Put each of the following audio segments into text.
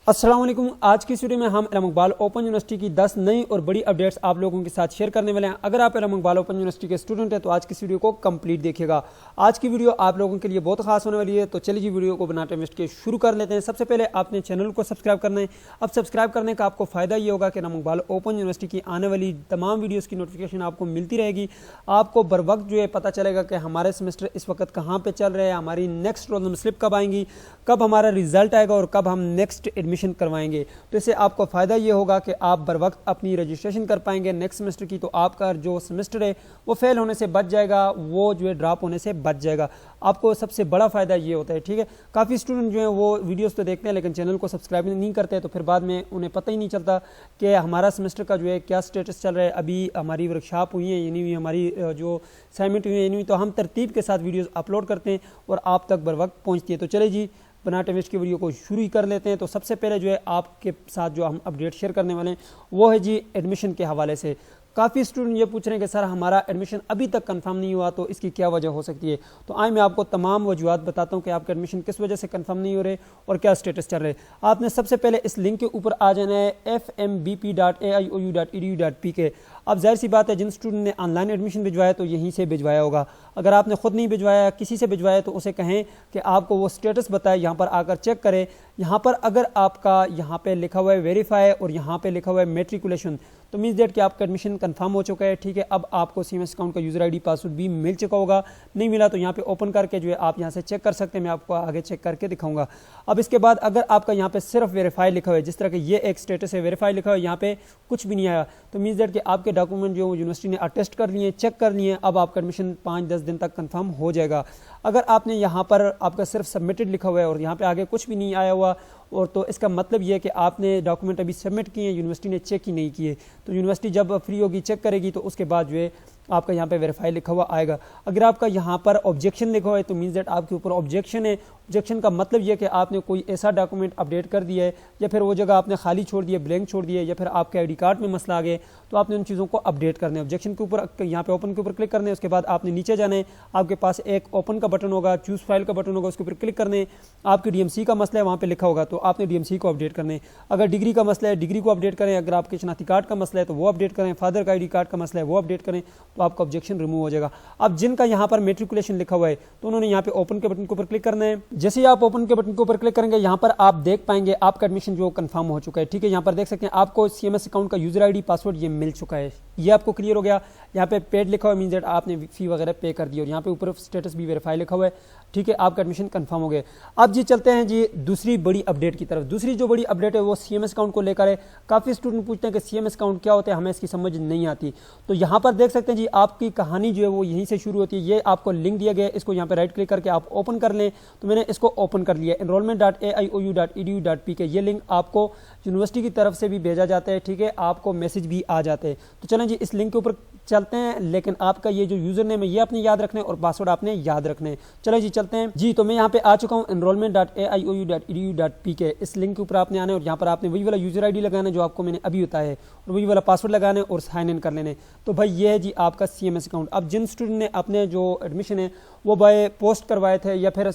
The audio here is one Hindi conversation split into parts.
अस्सलाम वालेकुम। आज की इस वीडियो में हम इलाम इकबाल ओपन यूनिवर्सिटी की 10 नई और बड़ी अपडेट्स आप लोगों के साथ शेयर करने वाले हैं। अगर आप इलाम इकबाल ओपन यूनिवर्सिटी के स्टूडेंट हैं तो आज की इस वीडियो को कंप्लीट देखिएगा। आज की वीडियो आप लोगों के लिए बहुत खास होने वाली है, तो चलिए वीडियो को बिना टाइम वेस्ट के शुरू कर लेते हैं। सबसे पहले आपने चैनल को सब्सक्राइब करना है। अब सब्सक्राइब करने का आपको फ़ायदा ये होगा कि इलाम इकबाल ओपन यूनिवर्सिटी की आने वाली तमाम वीडियोज़ की नोटिफिकेशन आपको मिलती रहेगी। आपको बर वक्त जो है पता चलेगा कि हमारे सेमेस्टर इस वक्त कहाँ पर चल रहे हैं, हमारी नेक्स्ट रोल नंबर स्लिप कब आएंगी, कब हमारा रिजल्ट आएगा और कब हम नेक्स्ट एडमिशन करवाएंगे। तो इससे आपको फ़ायदा ये होगा कि आप बर वक्त अपनी रजिस्ट्रेशन कर पाएंगे नेक्स्ट सेमेस्टर की। तो आपका जो सेमेस्टर है वो फेल होने से बच जाएगा, वो जो है ड्रॉप होने से बच जाएगा। आपको सबसे बड़ा फ़ायदा ये होता है, ठीक है। काफ़ी स्टूडेंट जो हैं वो वीडियोस तो देखते हैं लेकिन चैनल को सब्सक्राइब नहीं करते, तो फिर बाद में उन्हें पता ही नहीं चलता कि हमारा सेमेस्टर का जो है क्या स्टेटस चल रहा है। अभी हमारी वर्कशॉप हुई है, ये नहीं हुई, हमारी जो असाइनमेंट हुई है ये नहीं हुई, तो हम तरतीब के साथ वीडियोज़ अपलोड करते हैं और आप तक बर वक्त पहुँचती है। तो चले जी बिना टाइम वेस्ट की वीडियो को शुरू ही कर लेते हैं। तो सबसे पहले जो है आपके साथ जो हम अपडेट शेयर करने वाले हैं वो है जी एडमिशन के हवाले से। काफ़ी स्टूडेंट ये पूछ रहे हैं कि सर हमारा एडमिशन अभी तक कंफर्म नहीं हुआ, तो इसकी क्या वजह हो सकती है। तो आइए मैं आपको तमाम वजूहत बताता हूँ कि आपका एडमिशन किस वजह से कंफर्म नहीं हो रहे और क्या स्टेटस चल रहे हैं। आपने सबसे पहले इस लिंक के ऊपर आ जाना है fmbp.aiou.edu.pk। अब जाहिर सी बात है जिन स्टूडेंट ने ऑनलाइन एडमिशन भिजवाया तो यहीं से भिजवाया होगा। अगर आपने खुद नहीं भिजवाया, किसी से भिजवाया, तो उसे कहें कि आपको वो स्टेटस बताए, यहाँ पर आकर चेक करें। यहाँ पर अगर आपका यहाँ पे लिखा हुआ है वेरीफाई और यहाँ पे लिखा हुआ है मेट्रिकुलेशन, तो मीन्स दैट कि आपका एडमिशन कंफर्म हो चुका है, ठीक है। अब आपको सीएमएस अकाउंट का यूज़र आईडी पासवर्ड भी मिल चुका होगा। नहीं मिला तो यहाँ पे ओपन करके जो है आप यहाँ से चेक कर सकते हैं। मैं आपको आगे चेक करके दिखाऊंगा। अब इसके बाद अगर आपका यहाँ पे सिर्फ वेरीफाई लिखा हुआ है, जिस तरह के ये एक स्टेटस है वेरीफाई लिखा हुआ है, यहाँ पे कुछ भी नहीं आया, तो मीन्स दैट कि आपके डॉक्यूमेंट जो यूनिवर्सिटी ने अटेस्ट कर लिए, चेक कर लिए, अब आपका एडमिशन 5-10 दिन तक कंफर्म हो जाएगा। अगर आपने यहाँ पर आपका सिर्फ सबमिटेड लिखा हुआ है और यहाँ पे आगे कुछ भी नहीं आया हुआ, और तो इसका मतलब ये है कि आपने डॉक्यूमेंट अभी सबमिट किए हैं, यूनिवर्सिटी ने चेक ही नहीं किए। तो यूनिवर्सिटी जब फ्री होगी चेक करेगी तो उसके बाद जो है आपका यहाँ पे वेरीफाई लिखा हुआ आएगा। अगर आपका यहाँ पर ऑब्जेक्शन लिखा हुआ है तो मीन्स दैट आपके ऊपर ऑब्जेक्शन है। ऑब्जेक्शन का मतलब यह कि आपने कोई ऐसा डॉक्यूमेंट अपडेट कर दिया है या फिर वो जगह आपने खाली छोड़ दिया, ब्लैंक छोड़ दिया, या फिर आपके आईडी कार्ड में मसला आ गया, तो आपने उन चीज़ों को अपडेट करना है। ऑब्जेक्शन के ऊपर यहाँ पे ओपन के ऊपर क्लिक करना है। उसके बाद आपने नीचे जाना है, आपके पास एक ओपन का बटन होगा, चूज़ फाइल का बटन होगा, उसके ऊपर क्लिक करना है। आपकी डीएमसी का मसला है वहाँ पर लिखा होगा, तो आपने डीएमसी को अपडेट करना है। अगर डिग्री का मसला है डिग्री को अपडेट करें, अगर आपके शनाख्ती कार्ड का मसला है तो वो अपडेट करें, फादर का आईडी कार्ड का मसला है वो अपडेट करें, तो आपका ऑब्जेक्शन रिमूव हो जाएगा। अब जिनका यहाँ पर मेट्रिकुलेशन लिखा हुआ है तो उन्होंने यहाँ पे ओपन के बटन के ऊपर क्लिक करना है। जैसे ही आप ओपन के बटन के ऊपर क्लिक करेंगे यहाँ पर आप देख पाएंगे आपका एडमिशन जो कंफर्म हो चुका है, ठीक है। यहाँ पर देख सकते हैं आपको सीएमएस अकाउंट का यूजर आईडी पासवर्ड ये मिल चुका है, ये आपको क्लियर हो गया। यहाँ पे पेड लिखा हुआ है, मींस दैट आपने फी वगैरह पे कर दी, और यहाँ पे ऊपर स्टेटस भी वेरीफाई लिखा हुआ है, ठीक है। आपका एडमिशन कंफर्म हो गया। अब जी चलते हैं जी दूसरी बड़ी अपडेट की तरफ। दूसरी जो बड़ी अपडेट है वो सीएमएस अकाउंट को लेकर है। काफ़ी स्टूडेंट पूछते हैं कि सीएमएस अकाउंट क्या होता है, हमें इसकी समझ नहीं आती। तो यहाँ पर देख सकते हैं जी आपकी कहानी जो है वो यहीं से शुरू होती है। ये आपको लिंक दिया गया है, इसको यहाँ पे राइट क्लिक करके आप ओपन कर लें। तो मैंने इसको ओपन कर लिया, enrollment.aiou.edu.pk। ये लिंक आपको यूनिवर्सिटी की तरफ से भी भेजा जाता है, ठीक है। आपको मैसेज भी आ जाते हैं। तो चलें जी इस लिंक के ऊपर चलते हैं, लेकिन आपका ये जो यूजर नेम है ये आपने याद रखना है और पासवर्ड आपने याद रखना है। चलो जी चलते हैं जी। तो मैं यहाँ पे आ चुका हूँ enrollment.aiou.edu.pk। इस लिंक के ऊपर आपने आना है और यहाँ पर आपने वही वाला यूजर आईडी लगाना है जो आपको मैंने अभी बताया है, और वही वाला पासवर्ड लगाना है और साइन इन कर लेने। तो भाई ये है जी आपका सीएमएस अकाउंट। अब जिन स्टूडेंट ने अपने जो एडमिशन है वो बाय पोस्ट करवाए थे या फिर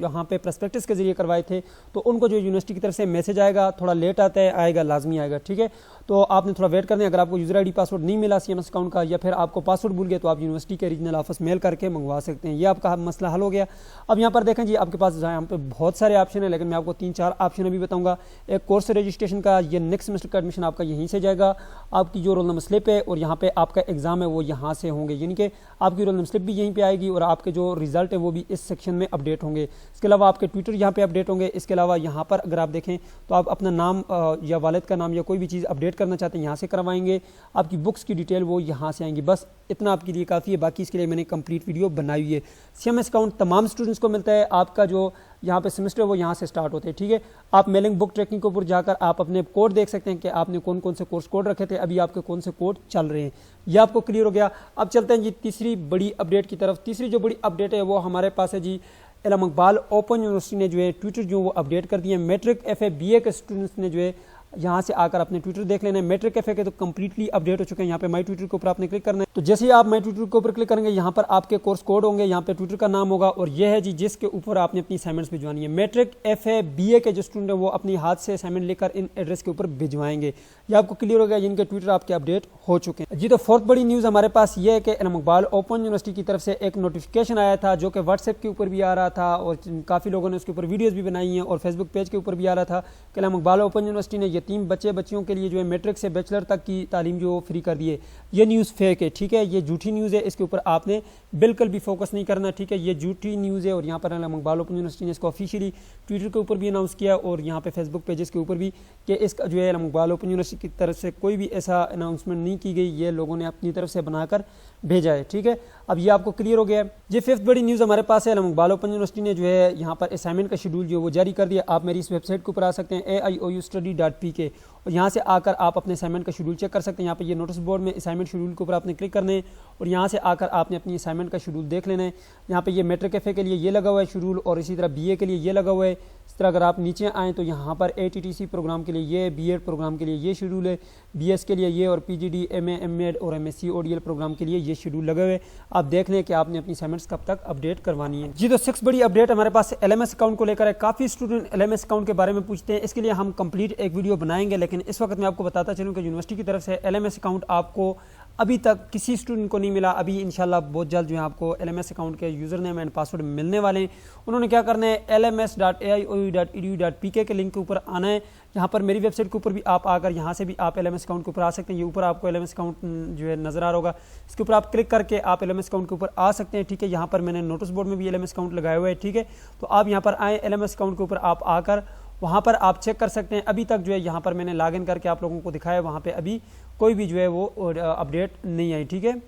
यहाँ पे प्रस्पेक्टस के जरिए करवाए थे, तो उनको जो यूनिवर्सिटी की तरफ से मैसेज आएगा, थोड़ा लेट आता है, आएगा, लाजमी आएगा, ठीक है। तो आपने थोड़ा वेट करना है। अगर आपको यूजर आईडी पासवर्ड नहीं मिला सीएमएस अकाउंट का, या फिर आपको पासवर्ड भूल गए, तो आप यूनिवर्सिटी के रीजनल ऑफिस मेल करके मंगवा सकते हैं। ये आपका मसला हल हो गया। अब यहाँ पर देखें जी आपके पास यहाँ पे बहुत सारे ऑप्शन है, लेकिन मैं आपको 3-4 ऑप्शन अभी बताऊंगा। एक कोर्स रजिस्ट्रेशन का, ये नेक्स्ट सेमेस्टर का एडमिशन आपका यहीं से जाएगा। आपकी जो रोल नंबर स्लिप है और यहाँ पे आपका एग्जाम है वो यहाँ से होंगे, यानी कि आपकी रोल नंबर स्लिप भी यहीं पे आएगी और आपके जो रिजल्ट है वो भी इस सेक्शन में अपडेट होंगे। इसके अलावा आपके ट्विटर यहाँ पे अपडेट होंगे। इसके अलावा यहाँ पर अगर आप देखें तो आप अपना नाम या वालिद का नाम या कोई भी चीज़ अपडेट करना चाहते हैं यहाँ से करवाएंगे। आपकी बुक्स की डिटेल वो यहाँ से आएंगी। बस इतना आपके लिए काफ़ी है, बाकी इसके लिए मैंने कंप्लीट वीडियो बनाई हुई है। सीएमएस अकाउंट तमाम स्टूडेंट्स को मिलता है। आपका जो यहाँ पे सेमेस्टर वो यहाँ से स्टार्ट होते हैं, ठीक है। आप मेलिंग बुक ट्रैकिंग के ऊपर जाकर आप अपने कोड देख सकते हैं कि आपने कौन कौन से कोर्स कोड रखे थे, अभी आपके कौन से कोड चल रहे हैं, ये आपको क्लियर हो गया। अब चलते हैं जी तीसरी बड़ी अपडेट की तरफ। तीसरी जो बड़ी अपडेट है वो हमारे पास है जी इलाम इकबाल ओपन यूनिवर्सिटी ने जो है ट्विटर जो वो अपडेट कर दिए। मैट्रिक FA BA के स्टूडेंट्स ने जो है यहाँ से आकर अपने ट्विटर देख लेना है। मैट्रिक कैफे के तो कंप्लीटली अपडेट हो चुके हैं। यहाँ पे माई ट्विटर के ऊपर आपने क्लिक करना है। तो जैसे ही आप माई ट्विटर के ऊपर क्लिक करेंगे यहाँ पर आपके कोर्स कोड होंगे, यहाँ पे ट्विटर का नाम होगा और यह है जी जिसके ऊपर आपने अपनी असाइनमेंट्स भिजवानी है। मैट्रिक FA BA के जो स्टूडेंट है वो अपनी हाथ से असाइनमेंट लेकर इन एड्रेस के ऊपर भिजवाएंगे। ये आपको क्लियर हो गया, जिनके ट्विटर आपके अपडेट हो चुके हैं जी। तो फोर्थ बड़ी न्यूज़ हमारे पास ये है कि इल्म इकबाल ओपन यूनिवर्सिटी की तरफ से एक नोटिफिकेशन आया था जो कि व्हाट्सएप के ऊपर भी आ रहा था और काफ़ी लोगों ने उसके ऊपर वीडियोज़ भी बनाई हैं और फेसबुक पेज के ऊपर भी आ रहा था कि इल्म इकबाल ओपन यूनिवर्सिटी ने यतीम बच्चियों के लिए जो है मैट्रिक से बैचलर तक की तालीम जो फ्री कर दी है। ये न्यूज़ फेक है, ठीक है, ये झूठी न्यूज़ है, इसके ऊपर आपने बिल्कुल भी फोकस नहीं करना, ठीक है, ये झूठी न्यूज़ है। और यहाँ पर इल्म इकबाल ओपन यूनिवर्सिटी ने इसको ऑफिशियली ट्विटर के ऊपर भी अनाउंस किया और यहाँ पे फेसबुक पेजेस के ऊपर भी कि इसका जो है इल्म इकबाल ओपन यूनिवर्सिटी की तरफ से कोई भी ऐसा अनाउंसमेंट नहीं की गई, ये लोगों ने अपनी तरफ से बनाकर भेजा है, ठीक है। अब ये आपको क्लियर हो गया है। ये फिफ्थ बड़ी न्यूज़ हमारे पास है, इल्म इकबाल ओपन यूनिवर्सिटी ने जो है यहाँ पर असाइनमेंट का शेड्यूल जो है वो जारी कर दिया। आप मेरी इस वेबसाइट के ऊपर आ सकते हैं AIOUstudy.pk और यहाँ से आकर आप अपने असाइनमेंट का शेड्यूल चेक कर सकते हैं। यहाँ पे ये नोटिस बोर्ड में असाइनमेंट शेड्यूल के ऊपर आपने क्लिक करना है और यहाँ से आकर आपने अपनी असाइनमेंट का शेड्यूल देख लेना है। यहाँ पे ये मैट्रिक कैफे के लिए ये लगा हुआ है शेड्यूल और इसी तरह BA के लिए ये लगा हुआ है। इस तरह अगर आप नीचे आएँ तो यहाँ पर ATTC प्रोग्राम के लिए ये, B.Ed प्रोग्राम के लिए ये शेड्यूल है, BS के लिए ये और PGD MA MAd और MSc ODL प्रोग्राम के लिए ये शेड्यूल लगे हुए। आप देख लें कि आपने अपनी असाइनमेंट्स कब तक अपडेट करवानी है जी। तो 6 बड़ी अपडेट हमारे पास LMS अकाउंट को लेकर है। काफ़ी स्टूडेंट LMS अकाउंट के बारे में पूछते हैं, इसके लिए हम कंप्लीट एक वीडियो बनाएंगे, लेकिन इस वक्त मैं आपको बताता चलूँ कि यूनिवर्सिटी की तरफ से LMS अकाउंट आपको अभी तक किसी स्टूडेंट को नहीं मिला। अभी इंशाल्लाह बहुत जल्द जो है आपको LMS अकाउंट के यूज़र नेम एंड पासवर्ड मिलने वाले हैं। उन्होंने क्या करना है, lms.aiou.edu.pk के लिंक के ऊपर आना है। यहाँ पर मेरी वेबसाइट के ऊपर भी आप आकर यहाँ से भी आप LMS अकाउंट के ऊपर आ सकते हैं। ये ऊपर आपको LMS अकाउंट जो है नज़र आ रहा होगा, इसके ऊपर आप क्लिक करके आप LMS अकाउंट के ऊपर आ सकते हैं, ठीक है। यहाँ पर मैंने नोटिस बोर्ड में भी LMS अकाउंट लगाया हुआ है, ठीक है। तो आप यहाँ पर आएँ, LMS अकाउंट के ऊपर आप आकर वहाँ पर आप चेक कर सकते हैं। अभी तक जो है यहाँ पर मैंने लॉगिन करके आप लोगों को दिखाया, वहाँ पे अभी कोई भी जो है वो अपडेट नहीं आई, ठीक है।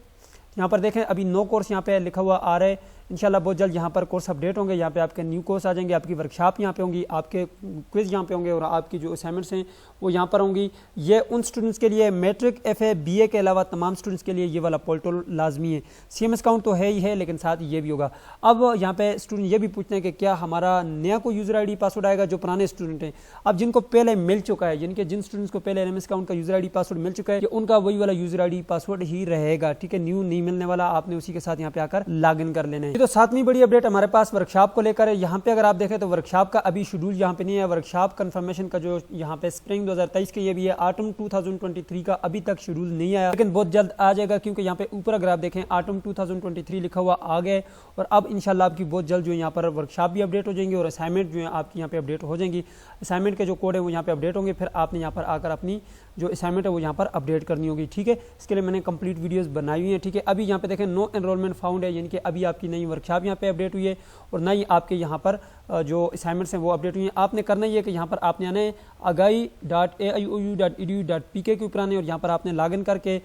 यहाँ पर देखें अभी नो कोर्स यहाँ पे लिखा हुआ आ रहा है। इंशाल्लाह बहुत जल्द यहाँ पर कोर्स अपडेट होंगे। यहाँ पे आपके न्यू कोर्स आ जाएंगे, आपकी वर्कशॉप यहाँ पे होंगी, आपके क्विज यहाँ पे होंगे और आपकी जो असाइनमेंट्स हैं वो यहाँ पर होंगी। ये उन स्टूडेंट्स के लिए मैट्रिक FA BA के अलावा तमाम स्टूडेंट्स के लिए ये वाला पोर्टल लाजमी है। CMS अकाउंट तो है ही है, लेकिन साथ ये भी होगा। अब यहाँ पे स्टूडेंट ये भी पूछते हैं कि क्या हमारा नया कोई यूज़र ID पासवर्ड आएगा जो पुराने स्टूडेंट हैं। अब जिनको पहले मिल चुका है, यानी कि जिन स्टूडेंट्स को पहले LMS अकाउंट का यूज़र ID पासवर्ड मिल चुका है, उनका वही वाला यूज़र ID पासवर्ड ही रहेगा, ठीक है। न्यू नहीं मिलने वाला, आपने उसी के साथ यहाँ पे आकर लॉग इन कर लेना है। तो 7वीं बड़ी अपडेट हमारे पास वर्कशॉप को लेकर है। यहाँ पे अगर आप देखें तो वर्कशॉप का अभी शेड्यूल यहाँ पे नहीं है। वर्कशॉप कंफर्मेशन का जो यहाँ पे स्प्रिंग 2023 के ये भी है, ऑटम 2023 का अभी तक शेड्यूल नहीं आया, लेकिन बहुत जल्द आ जाएगा क्योंकि यहाँ पे ऊपर अगर आप देखें ऑटम 2023 लिखा हुआ आ गया और अब इंशाल्लाह आपकी बहुत जल्द जो है यहाँ पर वर्कशॉप भी अपडेट हो जाएंगी और असाइनमेंट जो है आपकी यहाँ पे अपडेट हो जाएंगी। असाइनमेंट के जो कोड है वो यहाँ पे अपडेट होंगे, फिर आपने यहाँ पर आकर अपनी जो असाइनमेंट है वो यहाँ पर अपडेट करनी होगी, ठीक है। इसके लिए मैंने कंप्लीट वीडियोस बनाई हुई है, ठीक है। अभी यहाँ पे देखें नो एनरोलमेंट फाउंड है, यानी कि अभी आपकी नई वर्कशॉप यहाँ पे अपडेट हुई है और नई आपके यहाँ पर जो असाइनमेंट्स हैं वो अपडेट हुई हैं। आपने करना ही है कि यहाँ पर आपने आना है agai.aiou.edu.pk के ऊपर आने और यहाँ पर आपने लॉगिन करके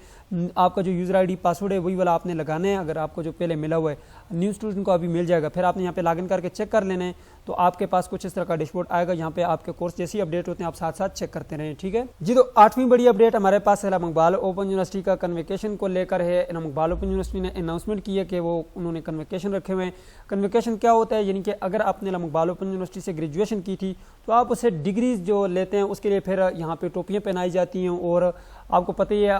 आपका जो यूज़र ID पासवर्ड है वही वाला आपने लगाना है। अगर आपको जो पहले मिला हुआ है न्यू स्टूडेंट को अभी मिल जाएगा, फिर आपने यहाँ पे लॉगिन करके चेक कर लेना है तो आपके पास कुछ इस तरह का डैशबोर्ड आएगा। यहाँ पे आपके कोर्स जैसे ही अपडेट होते हैं आप साथ साथ चेक करते रहें, ठीक है जी। तो 8वीं बड़ी अपडेट हमारे पास इल्म इकबाल ओपन यूनिवर्सिटी का कन्वोकेशन को लेकर है। इल्म इकबाल ओपन यूनिवर्सिटी ने अनाउंसमेंट की है कि वो उन्होंने कन्वोकेशन रखे हुए हैं। कन्वोकेशन क्या होता है, यानी कि अगर आपने इल्म इकबाल ओपन यूनिवर्सिटी से ग्रेजुएशन की थी तो आप उससे डिग्रीज जो लेते हैं उसके लिए फिर यहाँ पे टोपियाँ पहनाई जाती हैं और आपको पता ही है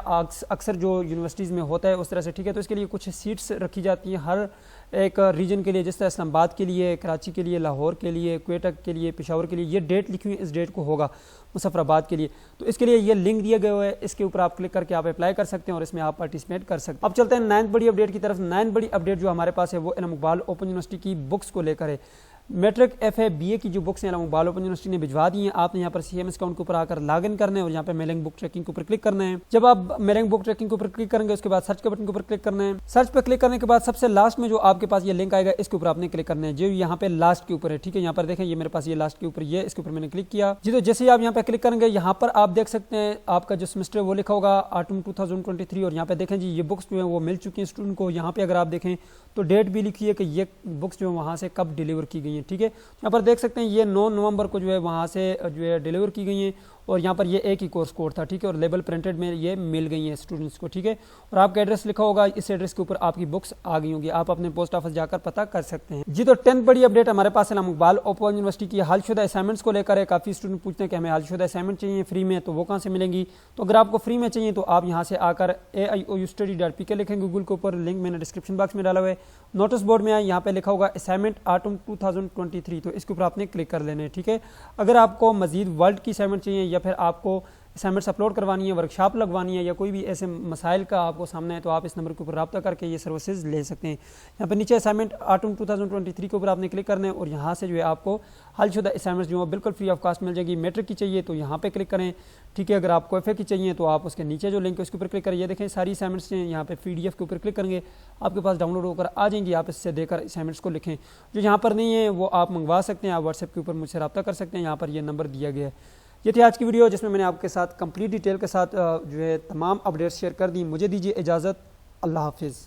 अक्सर जो यूनिवर्सिटीज़ में होता है उस तरह से, ठीक है। तो इसके लिए कुछ सीट्स रखी जाती हैं हर एक रीजन के लिए, जिस तरह इस्लामाबाद के लिए, कराची के लिए, लाहौर के लिए, क्वेटा के लिए, पेशावर के लिए। ये डेट लिखी हुई है, इस डेट को होगा मुजफ्फराबाद के लिए। तो इसके लिए ये लिंक दिया गया है, इसके ऊपर आप क्लिक करके आप अप्लाई कर सकते हैं और इसमें आप पार्टिसिपेट कर सकते हैं। अब चलते हैं 9th बड़ी अपडेट की तरफ। 9th बड़ी अपडेट जो हमारे पास है वो इल्म इकबाल ओपन यूनिवर्सिटी की बुक्स को लेकर है। मैट्रिक FA BA की जो बुक्स हैं इल्म इकबाल ओपन यूनिवर्सिटी ने भिजवा दी हैं। आपने यहाँ पर CMS अकाउंट के ऊपर आकर लॉगिन करना है और यहाँ पे मेलिंग बुक ट्रैकिंग के ऊपर क्लिक करना है। जब आप मेलिंग बुक ट्रैकिंग के ऊपर क्लिक करेंगे उसके बाद सर्च के बटन के ऊपर क्लिक करना है। सर्च पर क्लिक करने के बाद सबसे लास्ट में जो आपके पास ये लिंक आएगा इसके ऊपर आपने क्लिक करना है, जो यहाँ पे लास्ट के ऊपर है, ठीक है। यहाँ पर देखें ये मेरे पास ये लास्ट के ऊपर ये, इसके ऊपर मैंने क्लिक किया जी। तो जैसे ही आप यहाँ पे क्लिक करेंगे यहाँ पर आप देख सकते हैं आपका जो सेमेस्टर वो लिखा होगा ऑटम 2023 और यहाँ पे देखें जी ये बुक्स जो है वो मिल चुकी हैं स्टूडेंट को। यहाँ पे अगर आप देखें तो डेट भी लिखी है कि ये बुक्स जो है वहाँ से कब डिलीवर की गई हैं, ठीक है। यहाँ पर देख सकते हैं ये 9 नवंबर को जो है वहाँ से जो है डिलीवर की गई हैं और यहाँ पर ये एक ही कोर्स कोड था, ठीक है, और लेबल प्रिंटेड में ये मिल गई है स्टूडेंट्स को, ठीक है। और आपका एड्रेस लिखा होगा, इस एड्रेस के ऊपर आपकी बुक्स आ गई होंगी, आप अपने पोस्ट ऑफिस जाकर पता कर सकते हैं जी। तो 10th बड़ी अपडेट हमारे पास है इकबाल ओपन यूनिवर्सिटी की हालशुदा असाइनमेंट्स को लेकर है। काफ़ी स्टूडेंट पूछते हैं कि हमें हालशुदा असाइनमेंट चाहिए फ्री में, तो वो कहाँ से मिलेंगी। तो अगर आपको फ्री में चाहिए तो आप यहाँ से आकर AIOUstudy.pk लिखेंगे गूगल के ऊपर, लिंक मैंने डिस्क्रिप्शन बॉक्स में डाला हुआ है। नोटिस बोर्ड में आए, यहाँ पे लिखा होगा असाइनमेंट ऑटम 2023, तो इसके ऊपर आपने क्लिक कर लेना है, ठीक है। अगर आपको मजीद वर्ल्ड की असाइनमेंट चाहिए या फिर आपको असाइनमेंट्स अपलोड करवानी है, वर्कशॉप लगवानी है या कोई भी ऐसे मसाइल का आपको सामना है, तो आप इस नंबर के ऊपर रब्ता करके ये सर्विसेज ले सकते हैं। यहाँ पर नीचे असाइनमेंट ऑटम 2023 के ऊपर आपने क्लिक करना है और यहाँ से जो है आपको हलशुदा असाइनमेंट्स जो है बिल्कुल फ्री ऑफ कॉस्ट मिल जाएगी। मैट्रिक की चाहिए तो यहाँ पे क्लिक करें, ठीक है। अगर आपको FA की चाहिए तो आप उसके नीचे जो लिंक है उसके ऊपर क्लिक करें। ये देखें सारी असाइनमेंट्स हैं, यहाँ पे PDF के ऊपर क्लिक करेंगे, आपके पास डाउनलोड होकर आ जाएंगी, आप इससे देकर असाइनमेंट्स को लिखें। जो यहाँ पर नहीं है वो आप मंगवा सकते हैं, आप व्हाट्सएप के ऊपर मुझसे रब्ता कर सकते हैं, यहाँ पर ये नंबर दिया गया है। ये थी आज की वीडियो जिसमें मैंने आपके साथ कंप्लीट डिटेल के साथ जो है तमाम अपडेट्स शेयर कर दी। मुझे दीजिए इजाज़त, अल्लाह हाफिज़।